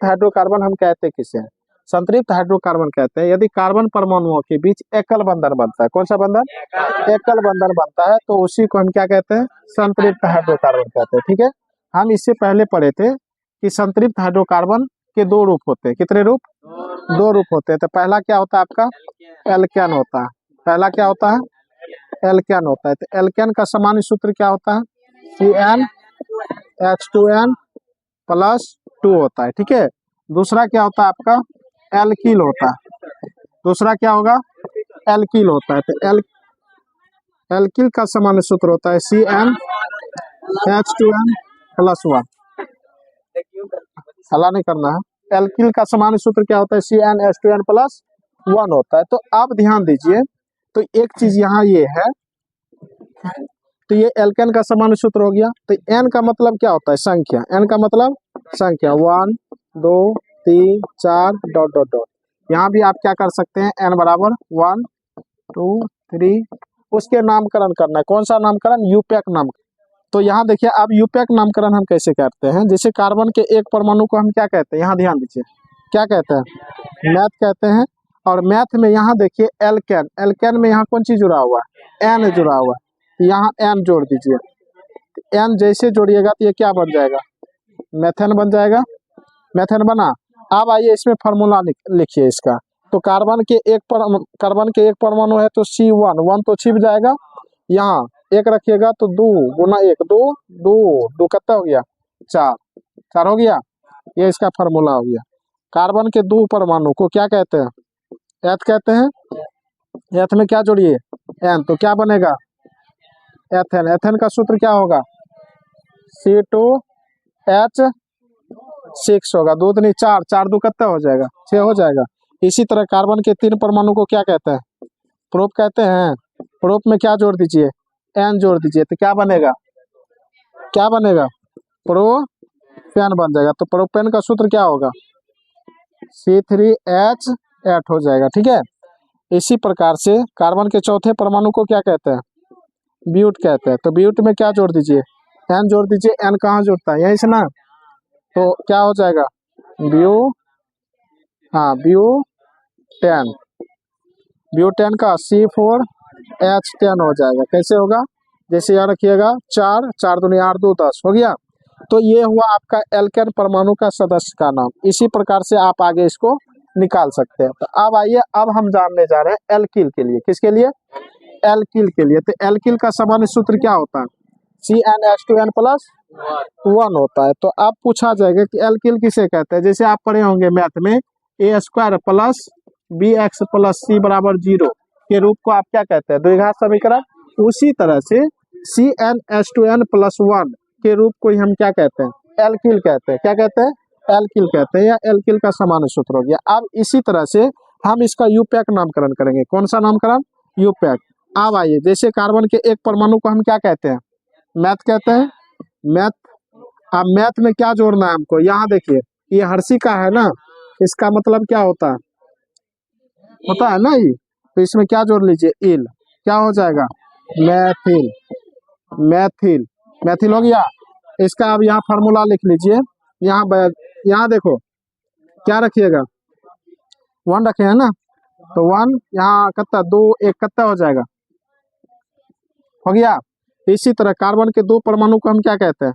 Hydrocarbon हम कहते किसे हैं? संतृप्त हाइड्रोकार्बन कहते हैं यदि कार्बन परमाणुओं के बीच एकल बंधन बनता है। कौन सा बंधन? एकल बंधन बनता है, तो उसी को हम क्या कहते हैं? संतृप्त हाइड्रोकार्बन कहते हैं। ठीक है, हम इससे पहले पढ़े थे कि संतृप्त हाइड्रोकार्बन के दो रूप होते हैं। कितने रूप? दो रूप होते हैं। तो पहला क्या होता है आपका? एल्केन होता है। पहला क्या होता है? एल्केन होता है। तो एल्केन का सामान्य सूत्र क्या होता है? CnH2n प्लस 2 होता है। ठीक है, दूसरा क्या होता है आपका? एल्किल होता है। दूसरा क्या होगा? एल्किल होता है। तो एल्किल का सामान्य सूत्र होता है CnH2n प्लस 1। हला नहीं करना है। एल्किल का सामान्य सूत्र क्या होता है? CnH2n प्लस 1 होता है। तो आप ध्यान दीजिए, तो एक चीज यहाँ ये है, तो ये एल्केन का सामान्य सूत्र हो गया। तो एन का मतलब क्या होता है? संख्या। एन का मतलब संख्या, 1 2 3 4 डॉट डॉट डॉट। यहाँ भी आप क्या कर सकते हैं? एन बराबर 1 2 3, उसके नामकरण करना है। कौन सा नामकरण? यूपैक नाम। तो यहाँ देखिए, अब यूपैक नामकरण हम कैसे करते हैं? जैसे कार्बन के एक परमाणु को हम क्या कहते हैं? यहाँ ध्यान दीजिए, क्या कहते हैं? मैथ कहते हैं। और मैथ में यहाँ देखिए एल्केन, एल्केन में यहाँ कौन चीज जुड़ा हुआ है? एन जुड़ा हुआ है। यहाँ एन जोड़ दीजिए। एन जैसे जोड़िएगा तो ये क्या बन जाएगा? मेथेन बन जाएगा। मेथेन बना। अब आइए इसमें फार्मूला लिखिए इसका। तो कार्बन के एक परमाणु है तो C1, 1 तो छिप जाएगा। यहाँ एक रखिएगा तो 2 गुना 1 2 2 2 कितना हो गया? 4 4 हो गया। ये इसका फार्मूला हो गया। कार्बन के दो परमाणु को क्या कहते हैं? एथ कहते हैं। एथ में क्या जोड़िए? एन, तो क्या बनेगा? एथेन। एथेन का सूत्र क्या होगा? C2H6 होगा। 2 दूनी 4, 4 2 कितना हो जाएगा? 6 हो जाएगा। इसी तरह कार्बन के 3 परमाणु को क्या कहते हैं? प्रोप कहते हैं। प्रोप में क्या जोड़ दीजिए? एन जोड़ दीजिए, तो क्या बनेगा? क्या बनेगा? प्रोपेन बन जाएगा। तो प्रोपेन का सूत्र क्या होगा? C3H8 हो जाएगा। ठीक है, इसी प्रकार से कार्बन के चौथे परमाणु को क्या कहते हैं? ब्यूट कहते हैं। तो ब्यूट में क्या जोड़ दीजिए? एन जोड़ दीजिए। एन कहाँ जुड़ता है? यहीं से ना। तो क्या हो जाएगा? ब्यूटेन। ब्यूटेन का C4H10 हो जाएगा। कैसे होगा? जैसे यहाँ रखिएगा 4 4 दूनी 8 2 10 हो गया। तो ये हुआ आपका एल्केन परमाणु का सदस्य का नाम। इसी प्रकार से आप आगे इसको निकाल सकते हैं। तो अब आइए, अब हम जानने जा रहे हैं एल्किल के लिए। किसके लिए? एल्किल के लिए। तो एल्किल का सामान्य सूत्र क्या होता है? CnH2n प्लस 1 होता है। तो अब पूछा जाएगा कि एल्किल किसे कहते हैं? जैसे आप पढ़े होंगे मैथ में, A² plus BX plus C बराबर 0 के रूप को आप क्या कहते हैं? द्विघात समीकरण। उसी तरह से CnH2n प्लस 1 के रूप को ही हम क्या कहते हैं? एल्किल कहते हैं। क्या कहते हैं? एल्किल कहते हैं, या एल्किल का सामान्य सूत्र हो गया। अब इसी तरह से हम इसका यूपैक नामकरण करेंगे। कौन सा नामकरण? यूपैक। अब आइए, जैसे कार्बन के एक परमाणु को हम क्या कहते हैं? मैथ कहते हैं। मैथ। अब मैथ में क्या जोड़ना है हमको? यहाँ देखिए, ये हर्षी का है ना, इसका मतलब क्या होता है? होता है ना ये। तो इसमें क्या जोड़ लीजिए? इल। क्या हो जाएगा? मैथिल। मैथिल। मैथिल हो गया। इसका अब यहाँ फार्मूला लिख लीजिए। यहाँ देखो, क्या रखिएगा? 1 रखे है ना, तो 1 यहाँ कितना? 2 1 कितना हो जाएगा? हो गया। इसी तरह कार्बन के दो परमाणु को हम क्या कहते हैं?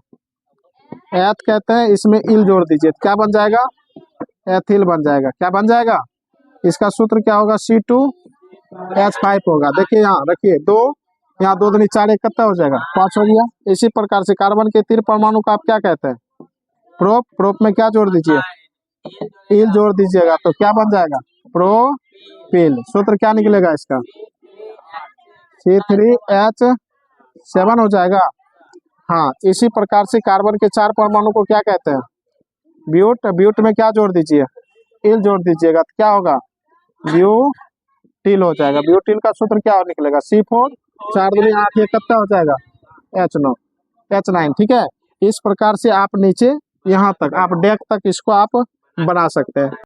एथ कहते हैं। इसमें इल जोड़ दीजिए, क्या बन जाएगा? एथिल बन जाएगा। क्या बन जाएगा? इसका सूत्र क्या होगा? C2H5 होगा। देखिए यहाँ रखिए 2, यहाँ 2 दूनी 4 1 कितना हो जाएगा? 5 हो गया। इसी प्रकार से कार्बन के 3 परमाणु को आप क्या कहते हैं? प्रोप। प्रोप में क्या जोड़ दीजिए? इल जोड़ दीजिएगा, तो क्या बन जाएगा? प्रोपिल। सूत्र क्या निकलेगा इसका? C3H7 हो जाएगा। हाँ, इसी प्रकार से कार्बन के 4 परमाणु को क्या कहते हैं? ब्यूट। ब्यूट में क्या जोड़ दीजिए? इल जोड़ दीजिएगा, तो क्या होगा? ब्यूटिल हो जाएगा। ब्यूटिल का सूत्र क्या निकलेगा? C4 4 दूनी 8 ये कितना हो जाएगा? H9 H9। ठीक है, इस प्रकार से आप नीचे यहाँ तक, आप डेक तक इसको आप बना सकते हैं।